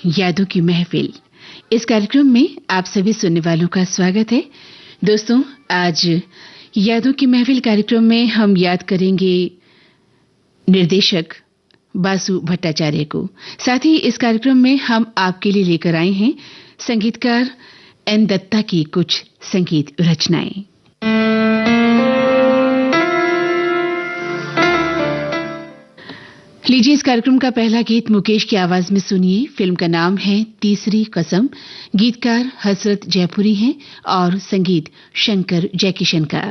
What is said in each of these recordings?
यादों की महफिल। इस कार्यक्रम में आप सभी सुनने वालों का स्वागत है। दोस्तों, आज यादों की महफिल कार्यक्रम में हम याद करेंगे निर्देशक बासु भट्टाचार्य को। साथ ही इस कार्यक्रम में हम आपके लिए लेकर आए हैं संगीतकार एन दत्ता की कुछ संगीत रचनाएं। लीजिए, इस कार्यक्रम का पहला गीत मुकेश की आवाज में सुनिए। फिल्म का नाम है तीसरी कसम। गीतकार हसरत जयपुरी हैं और संगीत शंकर जयकिशन का।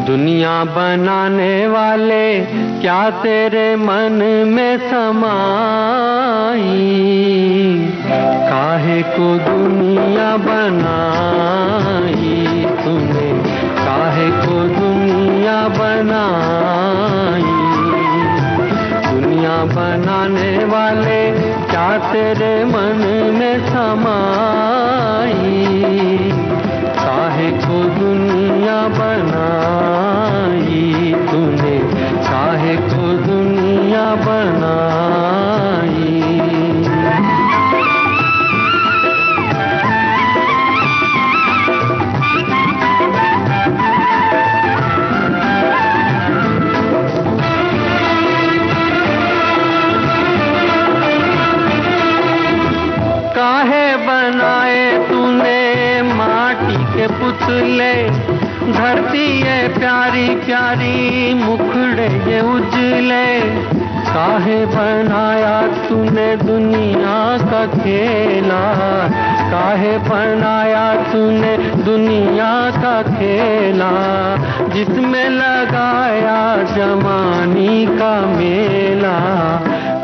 दुनिया बनाने वाले क्या तेरे मन में समाई, काहे को दुनिया बनाई तूने, काहे को दुनिया बनाई। दुनिया बनाने वाले क्या तेरे मन में समाई, काहे को दुनिया बनाई तूने, काहे को दुनिया बनाई। काहे बनाए तूने माटी के पुतले, धरती ये प्यारी प्यारी मुखड़े ये उजले। काहे बनाया तूने दुनिया का खेला, काहे बनाया तूने दुनिया का खेला, जिसमें लगाया जवानी का मेला।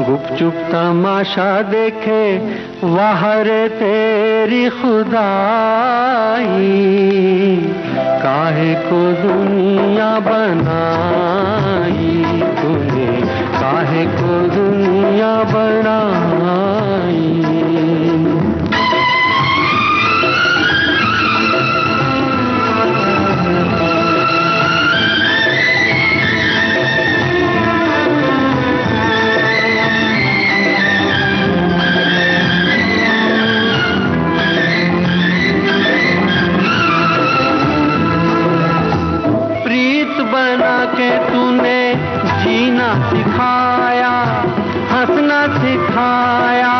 गुपचुप तमाशा देखे वाहर तेरी खुदाई, काहे को दुनिया बनाई तूने, काहे को दुनिया बनाई। बना के तूने जीना सिखाया, हंसना सिखाया,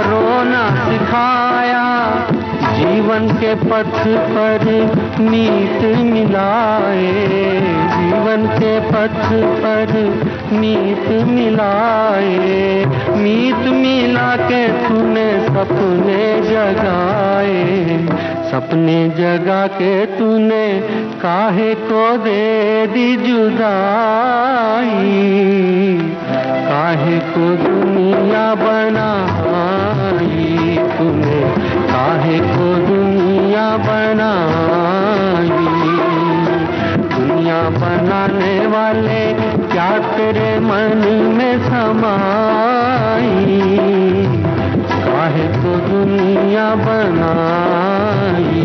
रोना सिखाया। जीवन के पथ पर मीत मिलाए, जीवन के पथ पर मीत मिलाए। मीत मिला के तूने सपने जगाए, सपने जगा के तूने काहे को दे दी जुदाई, काहे को दुनिया बनाई तूने, काहे को दुनिया बनाई। दुनिया बनाने वाले क्या तेरे मन में समाई, काहे को दुनिया बनाई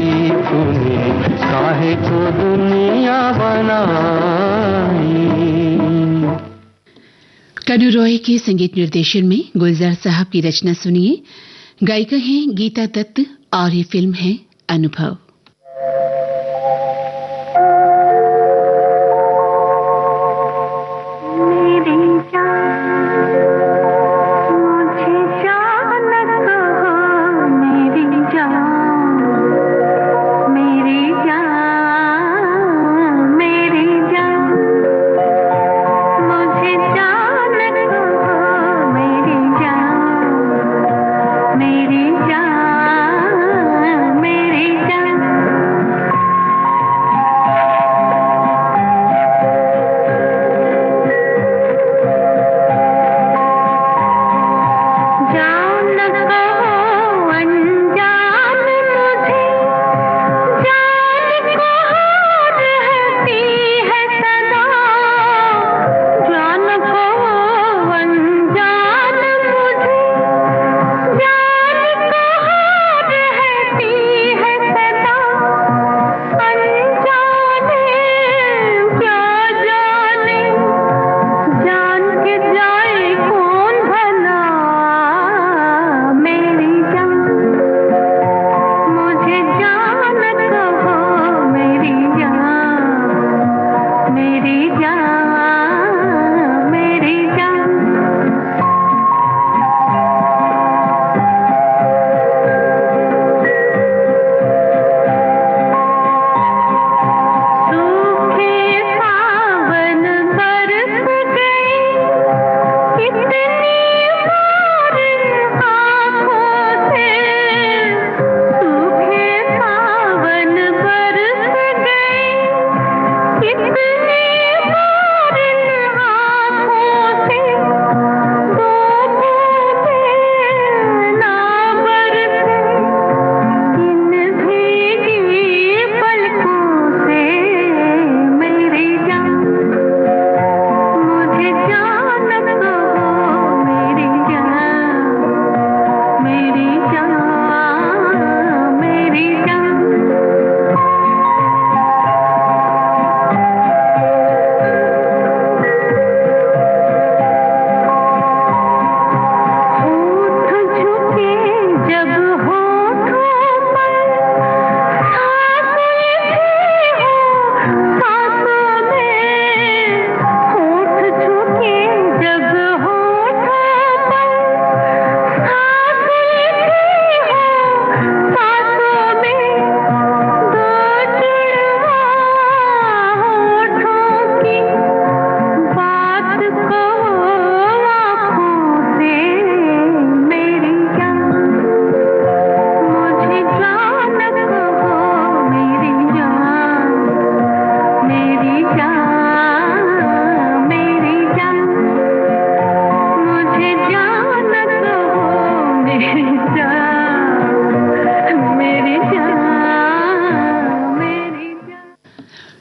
तूने, काहे को दुनिया बनाई। कनु रॉय के संगीत निर्देशन में गुलजार साहब की रचना सुनिए। गायिका हैं गीता दत्त और ये फिल्म है अनुभव। मेरी जान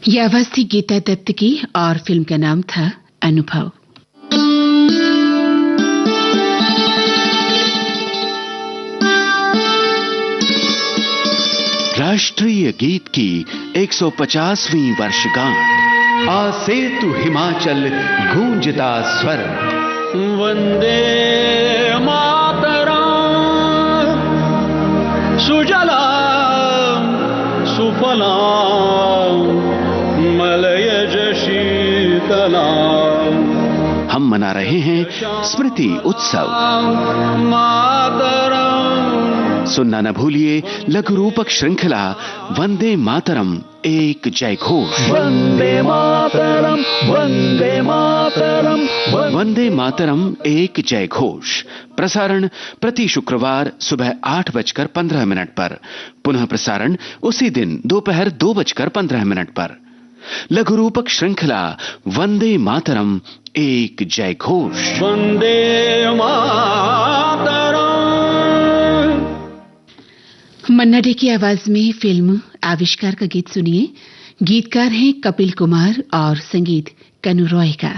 ये आवाज थी गीता दत्त की और फिल्म का नाम था अनुभव। राष्ट्रीय गीत की 150वीं वर्षगांठ। आज से तू हिमाचल गूंजता स्वर। वंदे मातरम सुजलाम सुफलाम मलयज शीतलाम। हम मना रहे हैं स्मृति उत्सव। मातरम सुनना न भूलिए लघु रूपक श्रृंखला वंदे मातरम एक जय घोष। वंदे मातरम वंदे मातरम वंदे मातरम एक जय घोष। प्रसारण प्रति शुक्रवार सुबह 8:15 पर। पुनः प्रसारण उसी दिन दोपहर 2:15 पर। लघु रूपक श्रृंखला वंदे मातरम एक जय घोष। वंदे मातरम। मन्ना डे की आवाज में फिल्म आविष्कार का गीत सुनिए। गीतकार हैं कपिल कुमार और संगीत कनु रॉय का।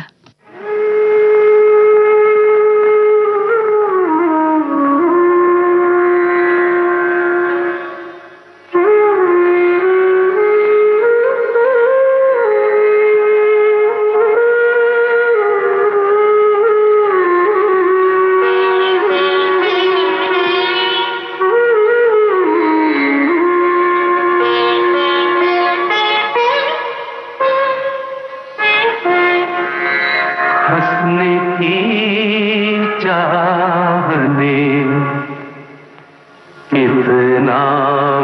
कितना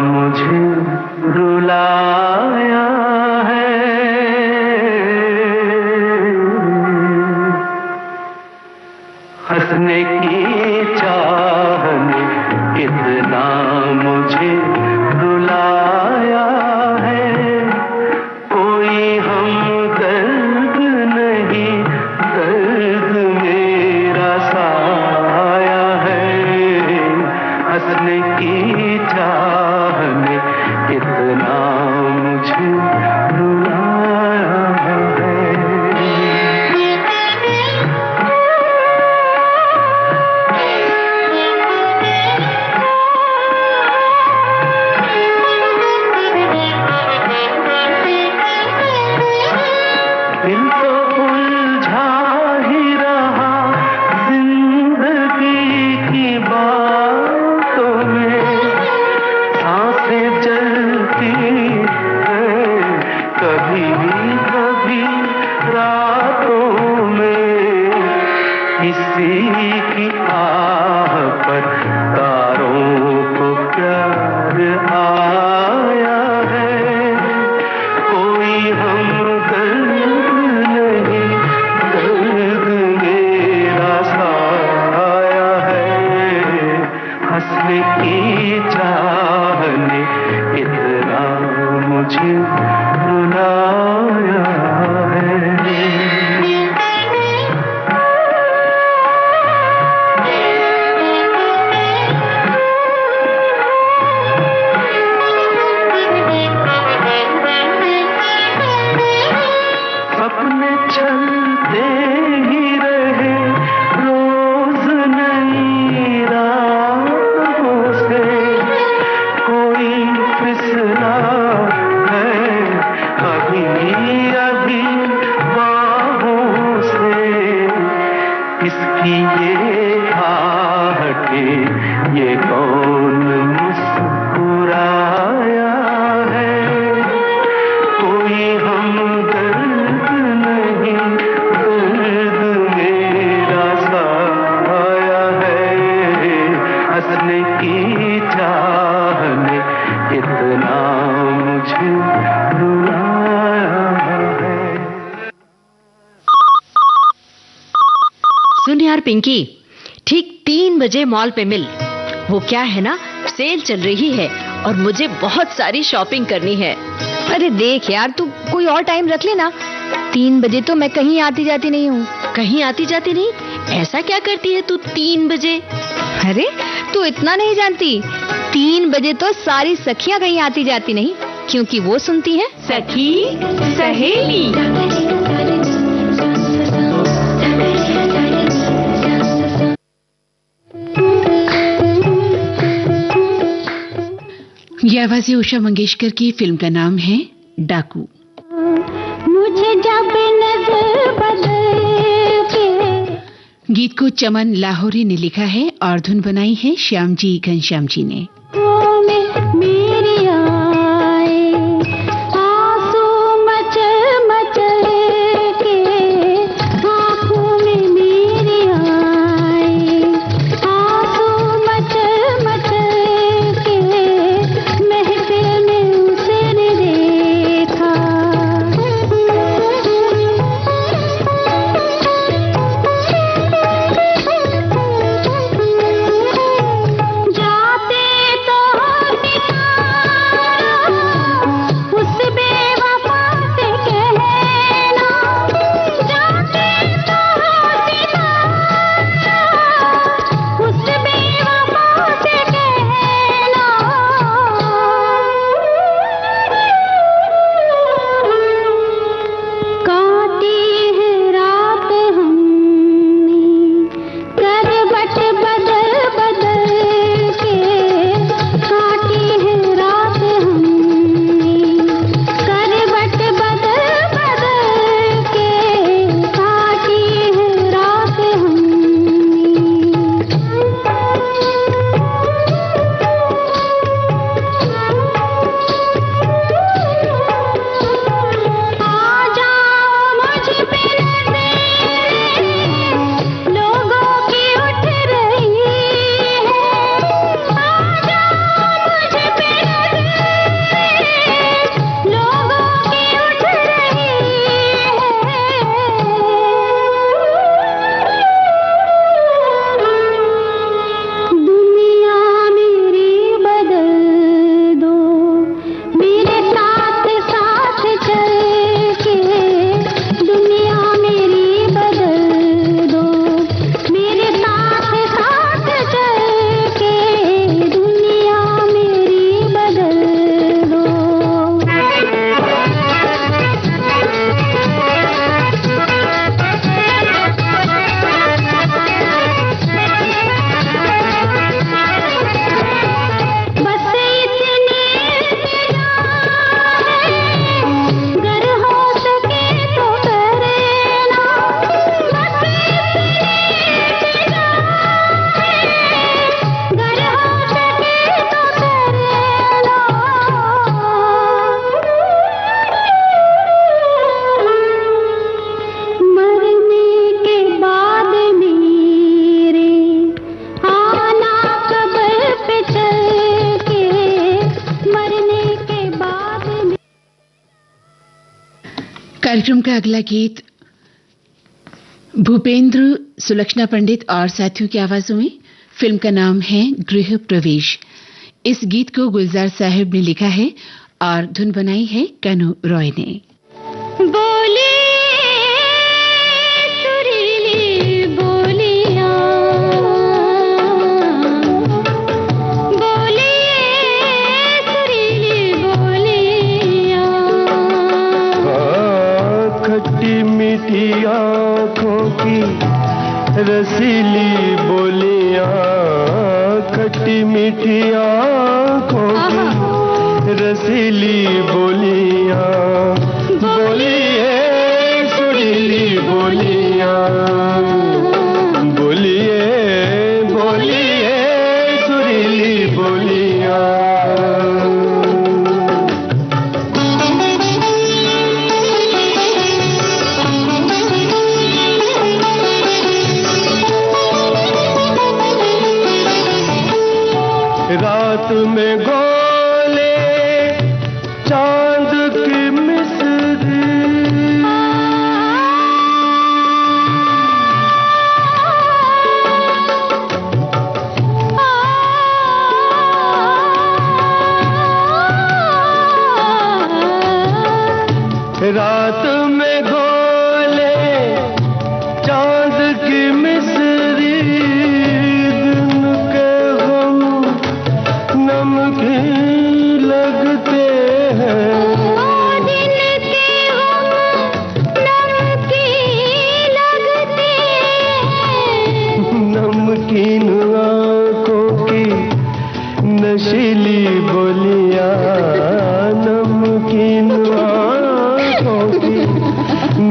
मुझे रुलाया है, हंसने की चाह ने कितना मुझे रुलाया है। कोई हमदर्द नहीं, दर्द मेरा साया है। हंसने की चाह ने कितना मुझे रुलाया है। दिल तो उलझा ही रहा जिंदगी की बातों में, सांसें चलती हैं कभी कभी रातों में। किसी की आह पर तारों को प्यार आया है। कोई हमदर्द नहीं, दर्द मेरा साया है। हंसने की चाह ने कितना मुझे रुलाया है। सपने चलते ही रहे रोज नई राहों से। कोई फिसला है अभी अभी बाहों से। इसकी ये आहटें, ये कौन मुस्कुराया है। कोई हमदर्द नहीं, दर्द मेरा साया है। हंसने की चाह ने कितना मुझे रुलाया है। सुन यार पिंकी, ठीक 3 बजे मॉल पे मिल। वो क्या है ना, सेल चल रही है और मुझे बहुत सारी शॉपिंग करनी है। अरे देख यार, तू कोई और टाइम रख लेना। 3 बजे तो मैं कहीं आती जाती नहीं हूँ। कहीं आती जाती नहीं? ऐसा क्या करती है तू 3 बजे? अरे तू इतना नहीं जानती, 3 बजे तो सारी सखियां कहीं आती जाती नहीं, क्योंकि वो सुनती है सखी सहेली। ये आवाज़ उषा मंगेशकर की। फिल्म का नाम है डाकू। मुझे जब नजर बदल के। गीत को चमन लाहौरी ने लिखा है और धुन बनाई है श्याम जी घनश्याम जी ने। मेरी आए आंसू मचल मचल के, आंखों में मेरी आए आंसू मचल मचल के, महफिल में उसने देखा। जाते तो उस बेवफा से कहना, जाते तो उस बेवफा से कहना, काटी है रात हमने करवट बदल बदल के, काटी है रात हमने करवट बदल बदल के, काटी है रात हमने। आ जाओ मुझ पे नज़रें, लोगों की उठ रही है। आ जाओ मुझ पे नज़रें, लोगों की उठ रही है। दुनिया मेरी बदल दो, मेरे साथ साथ चल के। दुनिया मेरी बदल दो, मेरे साथ साथ चल के। दुनिया मेरी बदल दो। बस इतनी गर हो सके तो करना, बस इतनी गर हो सके तो करना। मरने के बाद मेरे आना कब्र पे चल के, मरने के बाद कार्यक्रम का अगला गीत भूपेंद्र सुलक्षणा पंडित और साथियों की आवाजों में। फिल्म का नाम है गृह प्रवेश। इस गीत को गुलजार साहिब ने लिखा है और धुन बनाई है कनु रॉय ने। बोली सुरीली बोलियां, बोली सुरीली बोलियां। खट्टी मीठी आँखों की रसीली बोलियां, खट्टी मीठी आँखों की रसीली बोलियां, बोलिए सुरीली बोलियां, बोलिए बोलिए सुरीली बोलियां। रात में गोले चांद की मिस्री, रात में गोले चांद की मिस्री, दिन के गम नमकीन नशीली बोलियां नमकीन आँखों की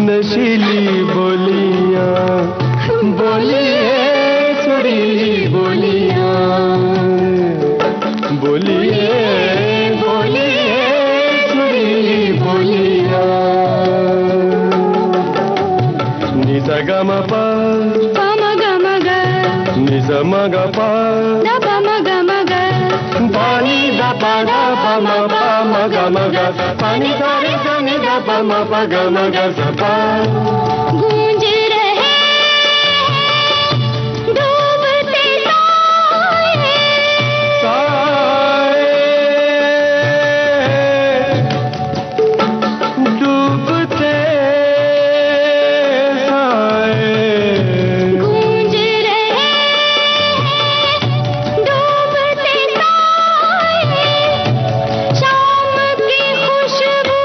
नशीली बोलियां बोलिए सुरीली बोलियां बोलिए बोलिए सुरीली बोलियां निसा ग म प निसा म ग प पानी दा पा गा पा म पा म ग म ग पानी सा रे सा नि दा पा म पा ग म ग सा पा गूंज रहे डूबते साए डूबते साए गूंज रहे डूबते शाम की खुशबू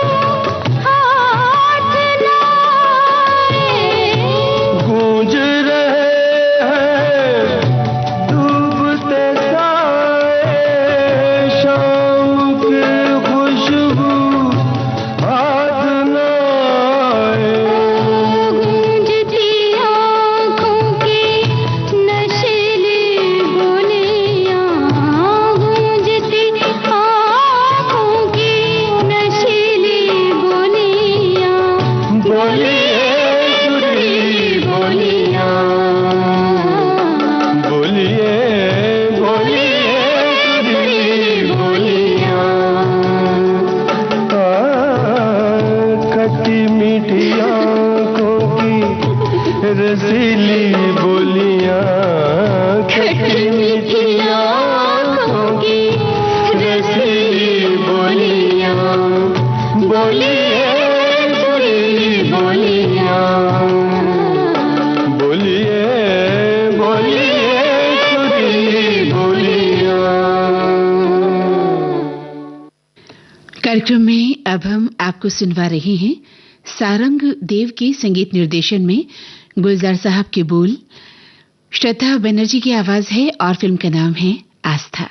हाथ लाए गूंज रहे हैं डूबते साए शाम की खुशबू हाथ लाए गूंजती आँखों की नशीली बोलियां गूंजती आँखों की नशीली बोलियां बोलिए सुरीली बोलियां बोलिए बोलिए सुरीली बोलियां खट्टी मीठी आँखों की रसीली बोलियां खट्टी मीठी आँखों की रसीली बोलियां बोलिए सुरीली बोलियां बोलिए बोलिए सुरीली बोलियां कार्यक्रम में अब हम आपको सुनवा रहे हैं सारंग देव के संगीत निर्देशन में गुलजार साहब के बोल, श्रद्धा बनर्जी की आवाज है और फिल्म का नाम है आस्था।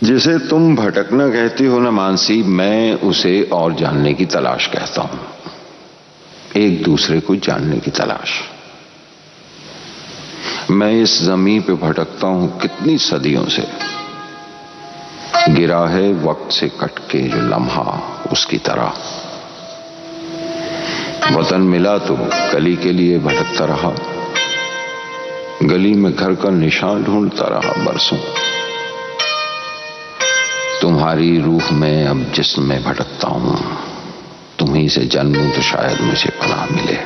जिसे तुम भटकना कहती हो ना मानसी, मैं उसे और जानने की तलाश कहता हूं। एक दूसरे को जानने की तलाश। मैं इस जमीन पे भटकता हूं कितनी सदियों से, गिरा है वक्त से कटके जो लम्हा उसकी तरह। वतन मिला तो गली के लिए भटकता रहा, गली में घर का निशान ढूंढता रहा बरसों। तुम्हारी रूह में अब जिस्म में भटकता हूं, तुम्हीं से जन्मूं तो शायद मुझे पनाह मिले।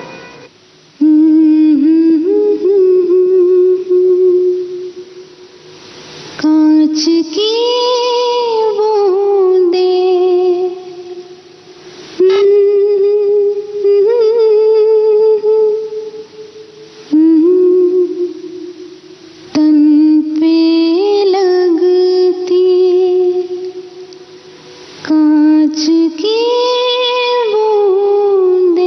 कांच की तन पे लगती कांच की बूंदें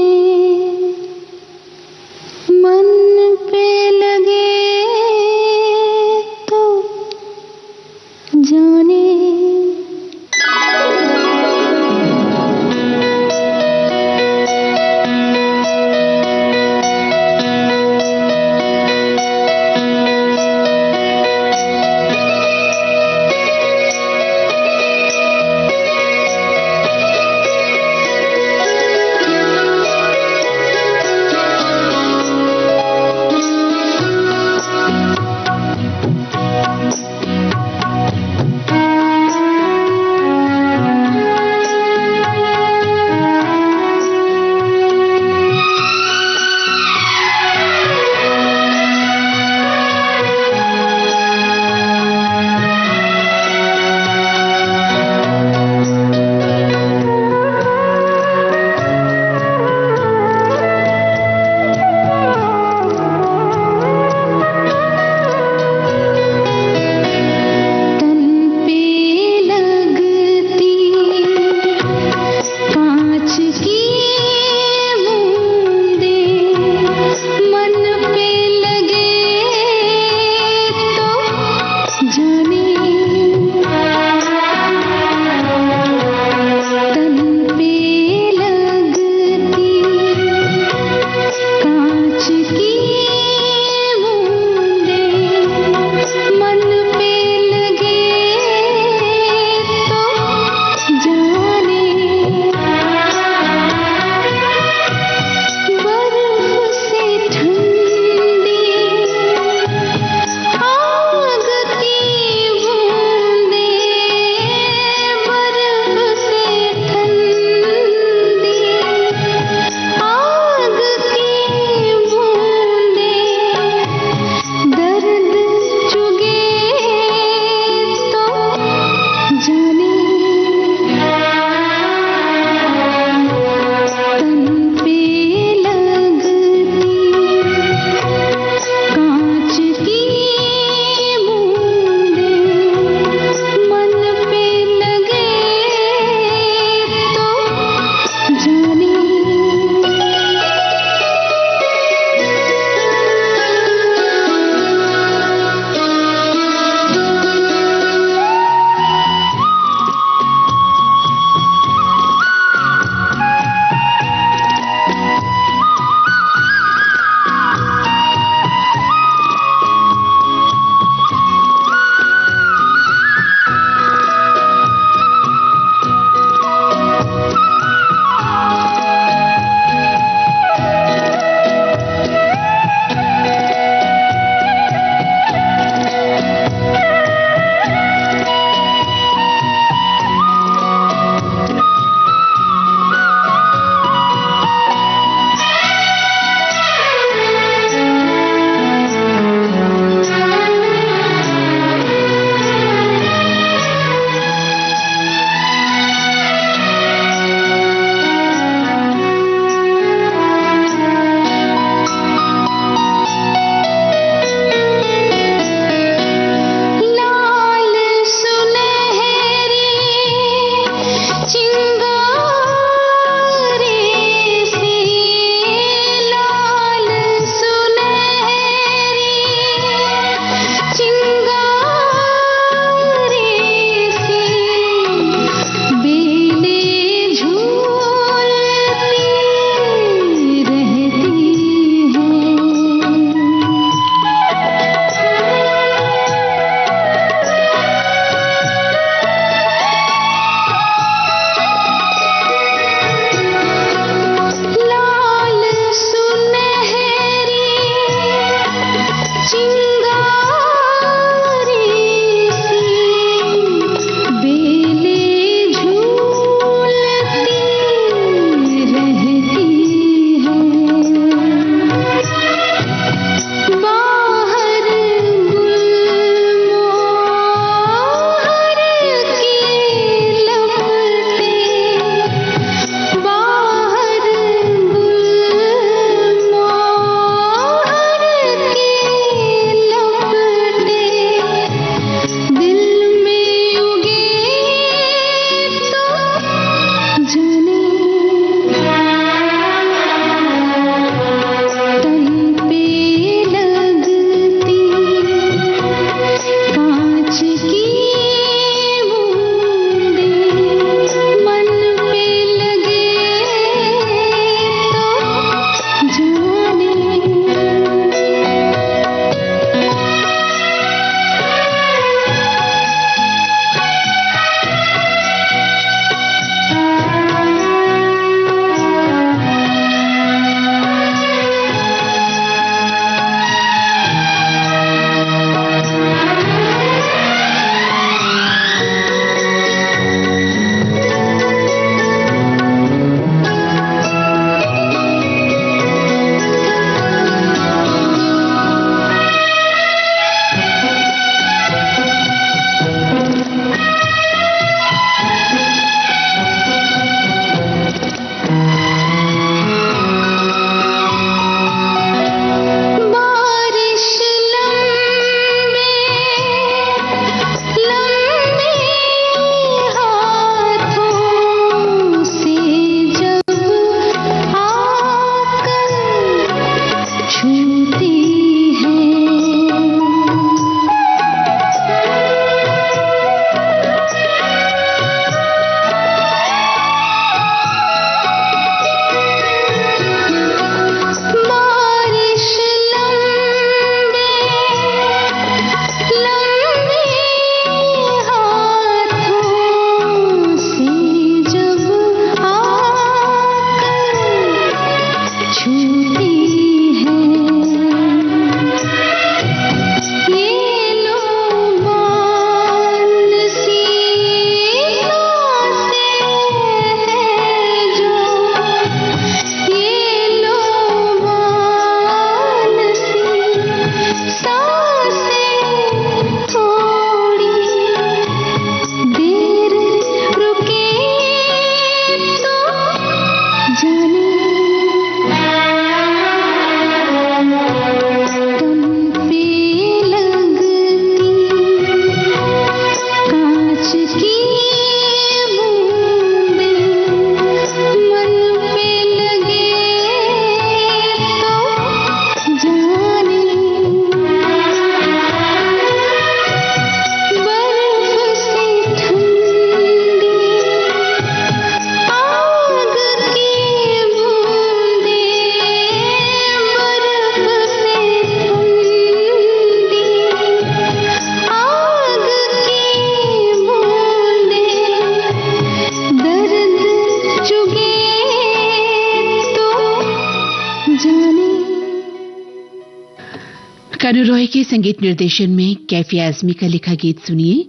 कानू रॉय के संगीत निर्देशन में कैफी आजमी का लिखा गीत सुनिए।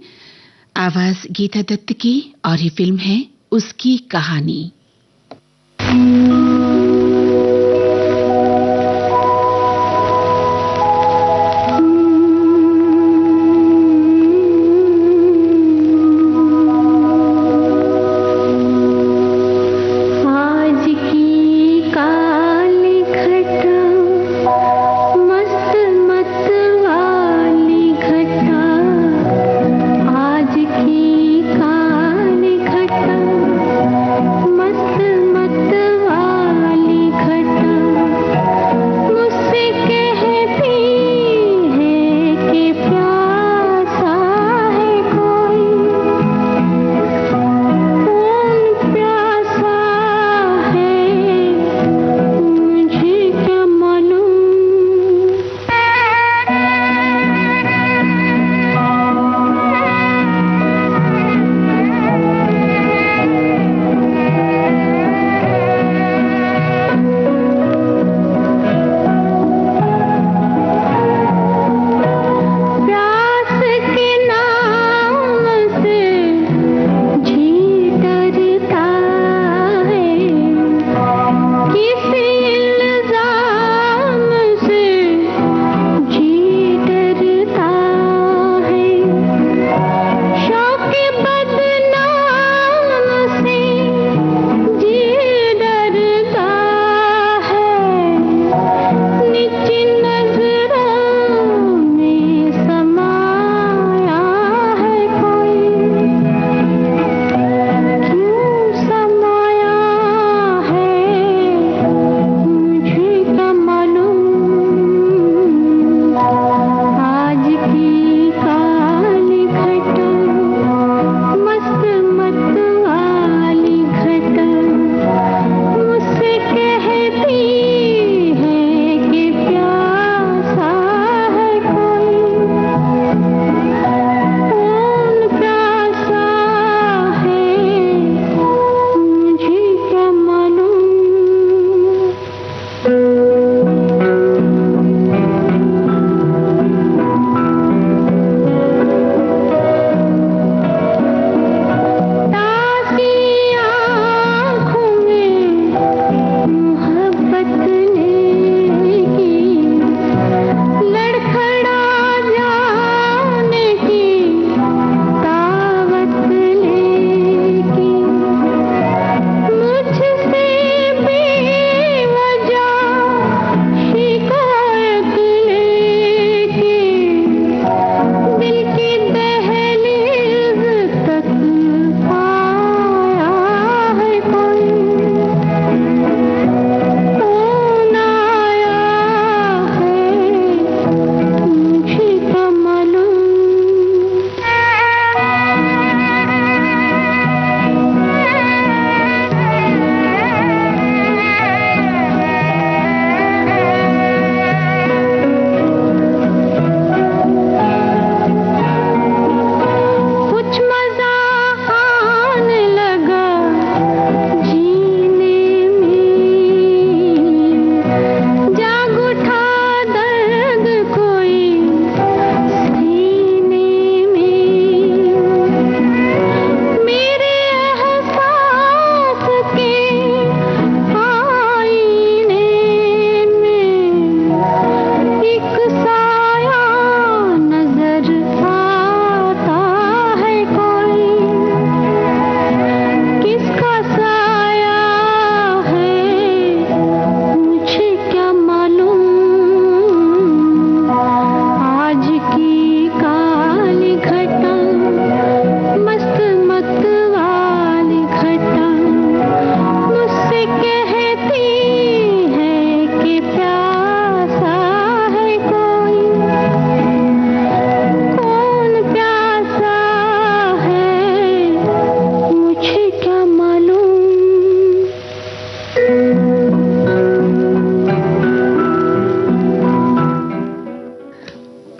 आवाज गीता दत्त की और ये फिल्म है उसकी कहानी।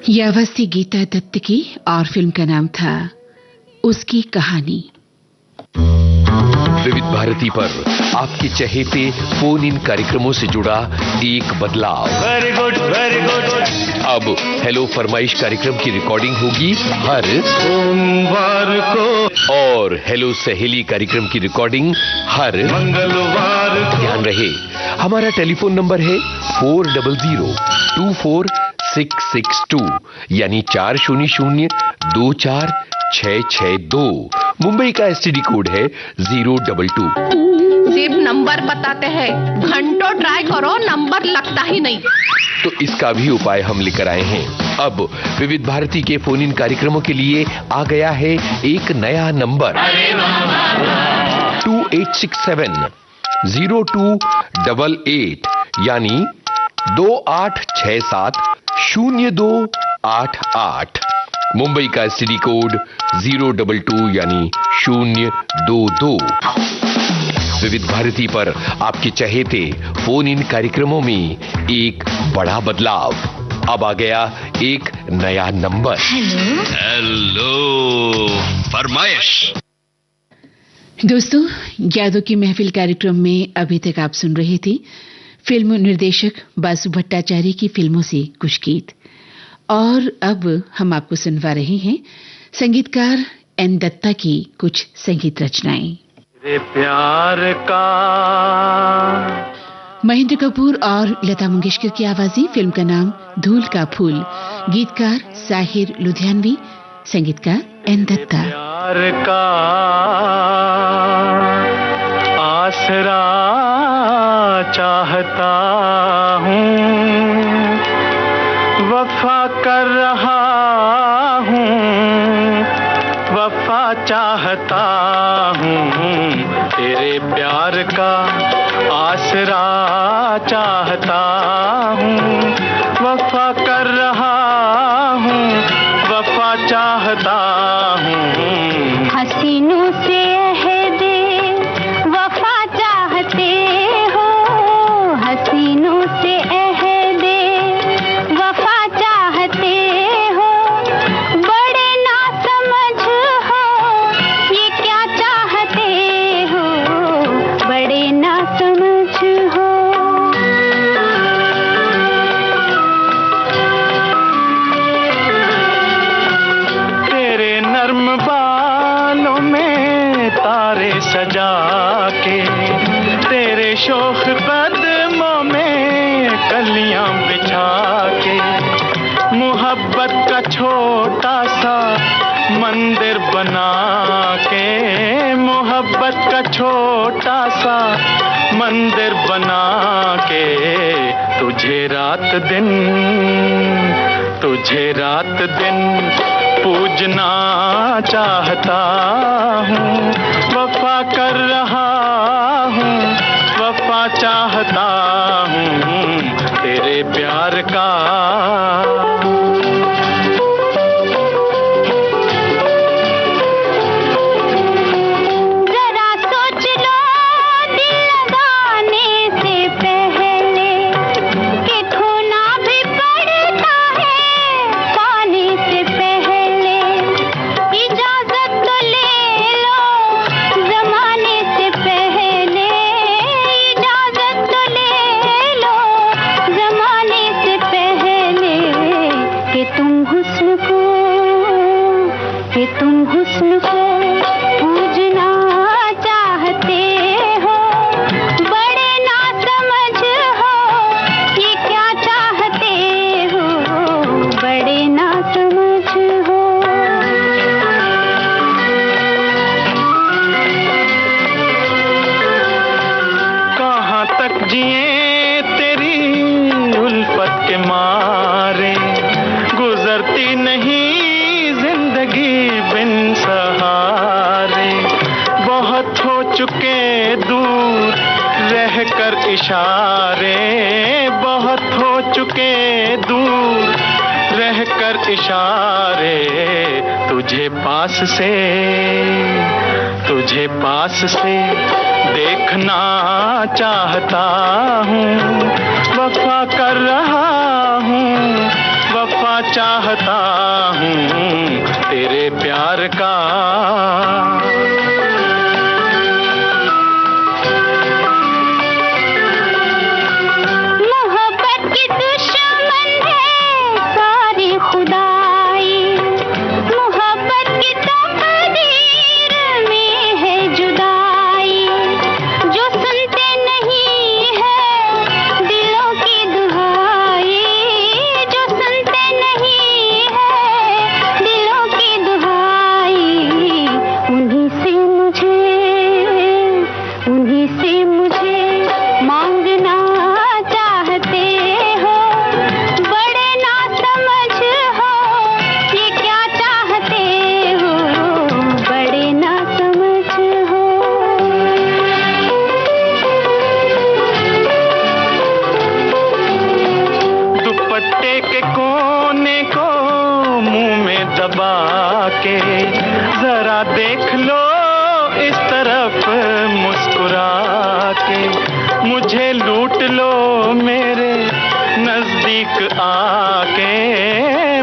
ये आवाज थी गीता दत्त की और फिल्म का नाम था उसकी कहानी। विविध भारती पर आपके चहेते फोन इन कार्यक्रमों से जुड़ा एक बदलाव। Very good very good. अब हेलो फरमाइश कार्यक्रम की रिकॉर्डिंग होगी हर सोमवार को और हेलो सहेली कार्यक्रम की रिकॉर्डिंग हर मंगलवार को। ध्यान रहे, हमारा टेलीफोन नंबर है 40024662 यानी 40024662। मुंबई का एसटीडी कोड है 022। सिर्फ नंबर बताते हैं, घंटों ट्राई करो नंबर लगता ही नहीं। तो इसका भी उपाय हम लेकर आए हैं। अब विविध भारती के फोन इन कार्यक्रमों के लिए आ गया है एक नया नंबर 2867-0288 यानी 2867-0288। मुंबई का एसटीडी कोड 022 यानी 022। विविध भारती पर आपके चहेते फोन इन कार्यक्रमों में एक बड़ा बदलाव। अब आ गया एक नया नंबर। हेलो फरमाइश। दोस्तों, यादों की महफिल कार्यक्रम में अभी तक आप सुन रहे थे फिल्म निर्देशक बासु भट्टाचार्य की फिल्मों से कुछ गीत, और अब हम आपको सुनवा रहे हैं संगीतकार एन दत्ता की कुछ संगीत रचनाएं। तेरे प्यार का महेंद्र कपूर और लता मंगेशकर की आवाज़ें। फिल्म का नाम धूल का फूल। गीतकार साहिर लुधियानवी, संगीतकार एन दत्ता। प्यार का आसरा चाहता हूँ, वफा कर रहा हूँ, वफा चाहता हूँ। तेरे प्यार का आसरा चाहता हूँ, वफा कर रहा हूँ, वफा चाहता हूँ। हसीनों से अहदे वफा चाहते हो, हसीनों से अहदे वफा चाहते हो। बड़े ना समझ हो ये क्या चाहते हो, बड़े ना समझ हो। तेरे नर्म बालों में तारे सजा के, तेरे शोख कदमों में कलियां बिछा के, मोहब्बत का छोटा सा मंदिर बना के, मोहब्बत का छोटा सा मंदिर बना के, तुझे रात दिन पूजना चाहता हूँ। वफा कर रहा हूँ, वफा चाहता हूँ। तेरे प्यार का जरा सोच लो दिल लगाने से पहले कि खोना भी पड़ता है पाने से पहले। इजाजत तो ले लो जमाने से पहले, इजाजत तो ले लो जमाने से पहले। कि तुम हुस्न को पूजना चाहते हो, बड़े ना समझ हो ये क्या चाहते हो, बड़े ना समझ हो। कहाँ तक जिए तेरी उल्फत के मारे, गुजरती नहीं जिंदगी बिन सहारे। बहुत हो चुके दूर रहकर इशारे, बहुत हो चुके दूर रहकर इशारे। तुझे पास से देखना चाहता हूँ, वफा कर रहा हूँ, वफा चाहता हूँ। तेरे प्यार का जरा देख लो इस तरफ मुस्कुरा के, मुझे लूट लो मेरे नजदीक आके,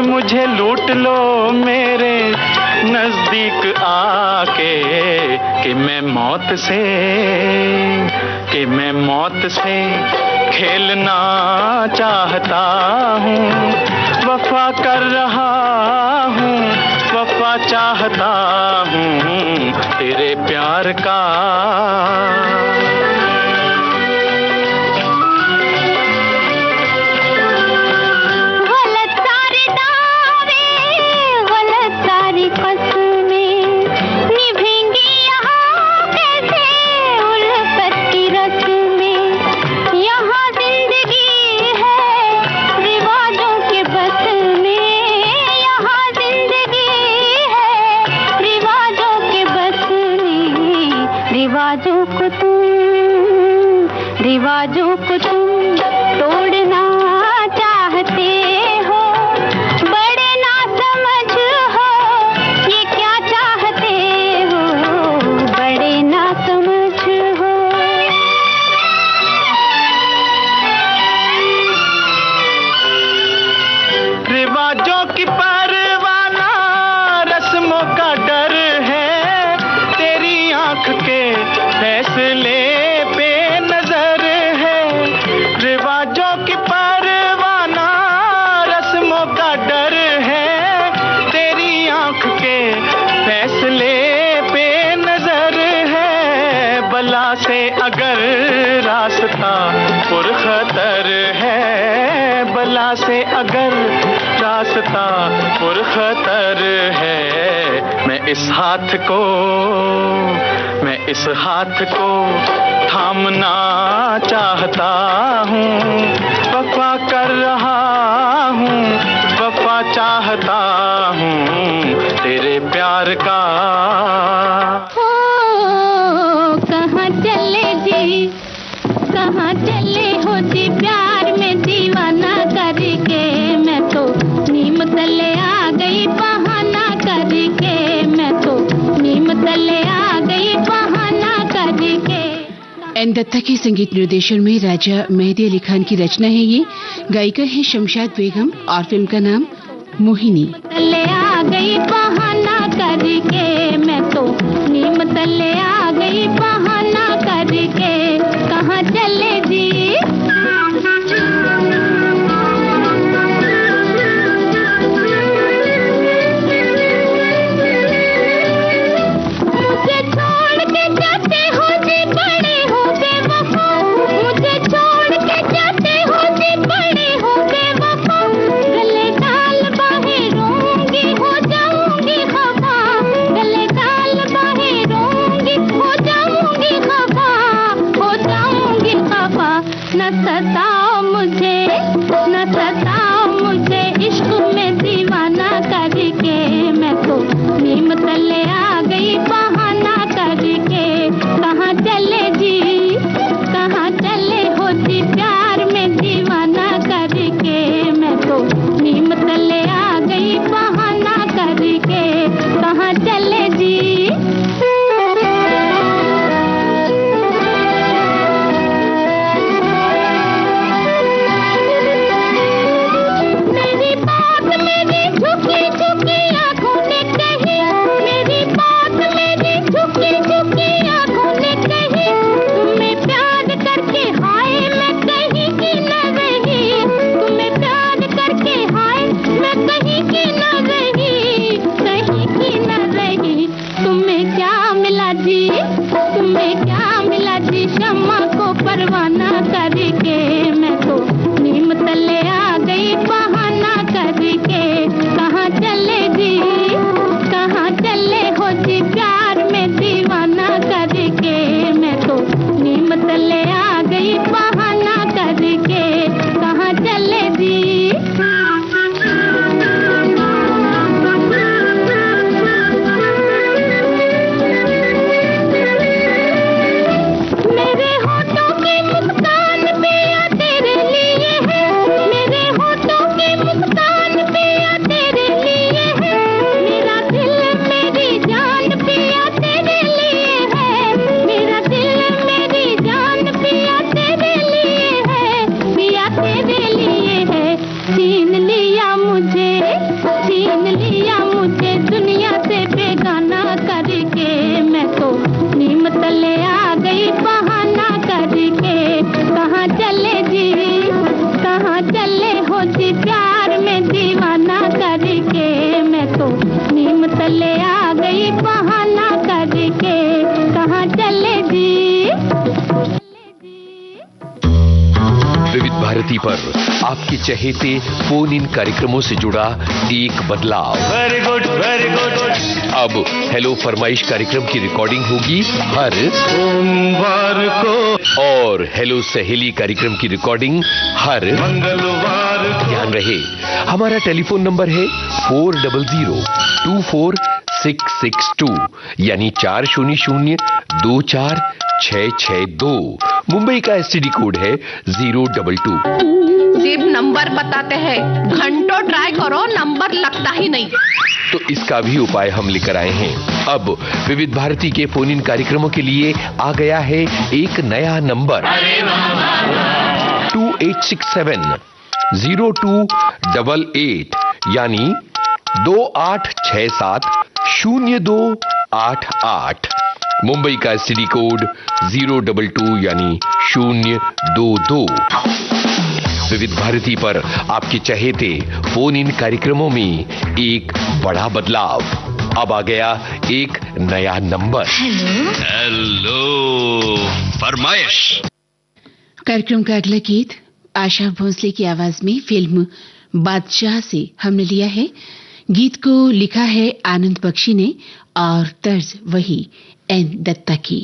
मुझे लूट लो मेरे नजदीक आके, कि मैं मौत से खेलना चाहता हूँ, वफा कर रहा हूँ, वफा चाहता हूँ तेरे प्यार का। रिवाजों को तुम तोड़ना चाहते हो, बड़े ना समझ हो, ये क्या चाहते हो, बड़े ना समझ हो। रिवाजों की परवाना रस्मों का डर है, तेरी आंख के फैसले अगर रास्ता पुरखतर है, बला से अगर रास्ता पुरखतर है, मैं इस हाथ को थामना चाहता हूँ, वफा कर रहा हूँ, वफा चाहता हूँ तेरे प्यार का। कहाँ चले हो जी प्यार में दीवाना करके, मैं तो नीम तले आ गई बहाना करके, मैं तो नीम तले आ गई बहाना करके। एन दत्ता के संगीत निर्देशन में राजा मेहदी अली खान की रचना है ये। गायिका है शमशाद बेगम और फिल्म का नाम मोहिनी। तले आ गई बहाना करके, मैं तो नीम तले आ गई बहाना करके, कहाँ चले जी। मुझे छोड़ के जाते हो जी बड़े हो बेवफा, मुझे छोड़ के जाते हो जी बड़े हो बेवफा, गले डाल बाहें रोऊंगी हो जाऊंगी खफा, पर आपके चहेते फोन इन कार्यक्रमों से जुड़ा एक बदलाव। Very good very good. अब हेलो फरमाइश कार्यक्रम की रिकॉर्डिंग होगी हर सोमवार को और हेलो सहेली कार्यक्रम की रिकॉर्डिंग हर मंगलवार को। ध्यान रहे, हमारा टेलीफोन नंबर है 40024662 यानी 40024662। मुंबई का एसटीडी कोड है 022। सिर्फ नंबर बताते हैं, घंटों ट्राई करो नंबर लगता ही नहीं। तो इसका भी उपाय हम लेकर आए हैं। अब विविध भारती के फोन इन कार्यक्रमों के लिए आ गया है एक नया नंबर 2867-0288 यानी 2867-0288। मुंबई का एसटीडी कोड 022 यानी 022। विविध भारती पर आपके चहेते फोन इन कार्यक्रमों में एक बड़ा बदलाव। अब आ गया एक नया नंबर। हेलो फरमाइश। कार्यक्रम का अगला गीत आशा भोसले की आवाज में फिल्म बादशाह से हमने लिया है। गीत को लिखा है आनंद बख्शी ने और तर्ज वही एन दत्ता की।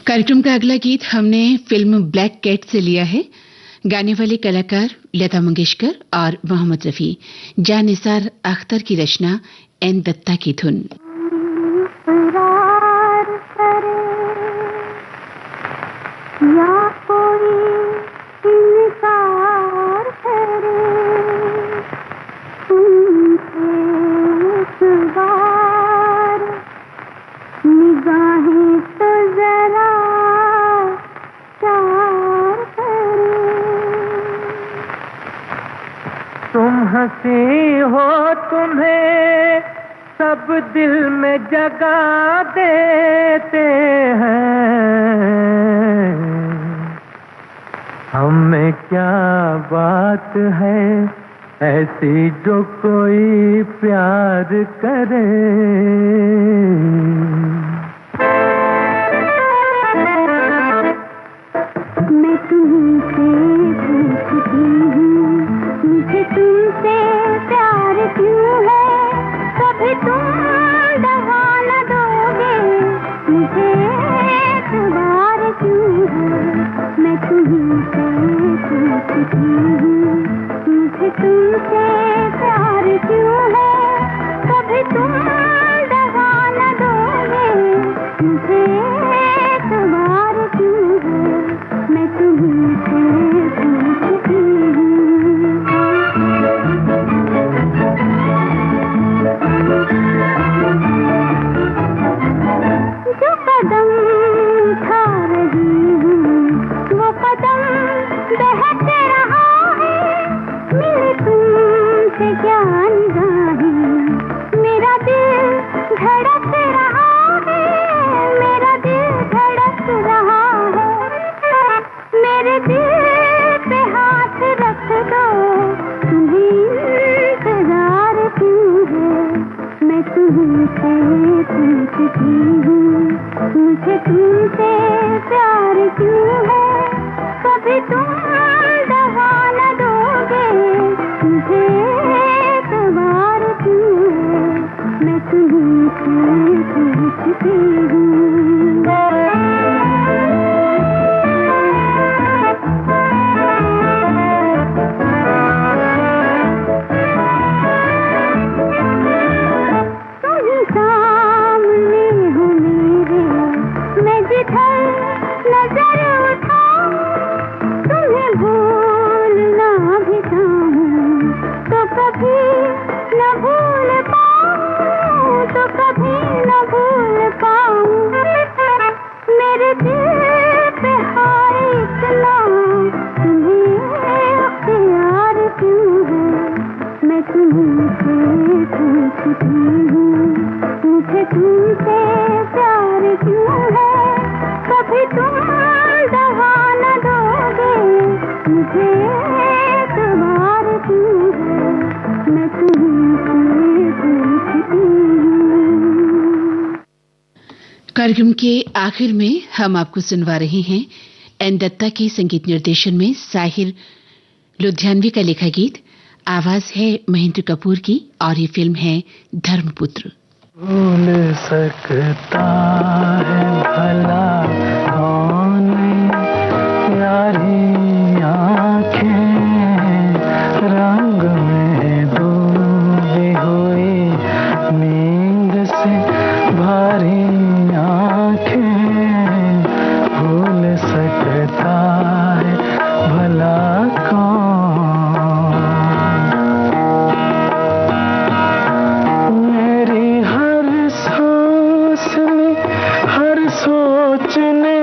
कार्यक्रम का अगला गीत हमने फिल्म ब्लैक कैट से लिया है। गाने वाले कलाकार लता मंगेशकर और मोहम्मद रफी। जानिसार अख्तर की रचना, एन दत्ता की धुन। या कोई इंतजार करे तुम्हें सब दिल में जगा देते हैं। हमें क्या बात है ऐसी जो कोई प्यार करे। मैं तुमसे पूछती हूँ मुझे तुमसे प्यार क्यों है। कभी तुम दगा न दोगे मुझे एतबार क्यों है। मैं तुमसे पूछती हूँ मुझे तुमसे प्यार क्यों है। कभी तुम दगा न दोगे मुझे एतबार क्यों है। मैं तुमसे पूछती हूँ। जो कदम उठा रही हूँ वो कदम बहक रहा है। मेरी तुमसे क्या निगाहें मेरा दिल धड़क रहा है। मेरा दिल धड़क रहा है। मेरे दिल पे हाथ रख दो तुम्हें इंतजार क्यों है। मैं तुमसे पूछती हूँ मुझे तुमसे प्यार क्यों है। कभी तुम दगा न दोगे मुझे एतबार क्यों है। मैं तुमसे पूछती हूँ। सामने हो मेरे मैं जिधर नजर उठाऊं तुम्हें भूलना भी चाहूं तो कभी न भूल पाऊं। तो कभी न भूल पाऊं। मेरे दिल पे हाय इतना तुम्हें अख्तियार क्यों है। मैं तुमसे पूछती हूँ मुझे तुमसे प्यार क्यों है। कभी तुम दगा न दोगे मुझे एतबार क्यों है। मैं तुमसे पूछती हूँ। कार्यक्रम के आखिर में हम आपको सुनवा रहे हैं एन दत्ता के संगीत निर्देशन में साहिर लुधियानवी का लिखा गीत। आवाज है महेंद्र कपूर की और ये फिल्म है धर्मपुत्र। भूल सकता है भला कौन यारी आँखें रंग में डूबी हुई नींद से भारी आँखें। भूल सकता है भला सोचने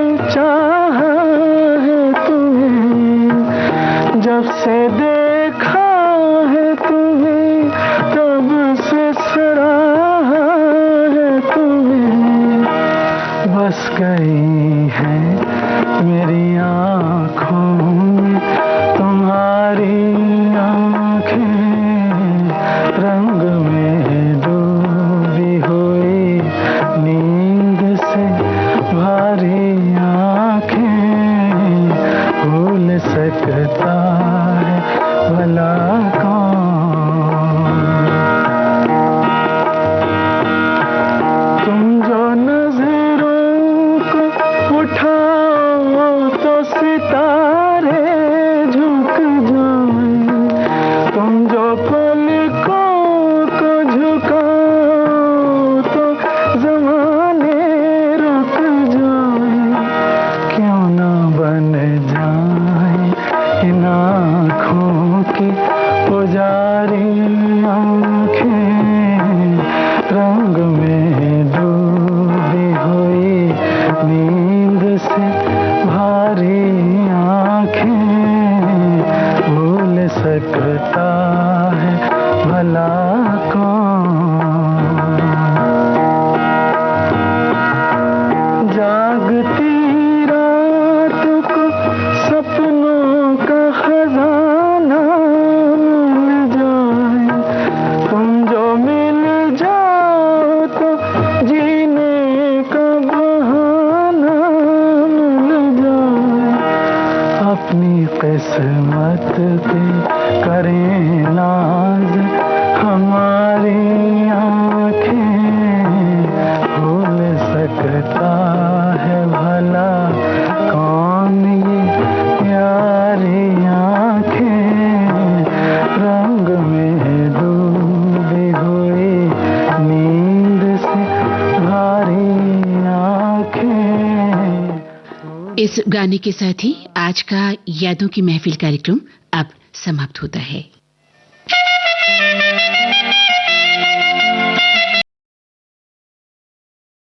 इस गाने के साथ ही आज का यादों की महफिल कार्यक्रम अब समाप्त होता है।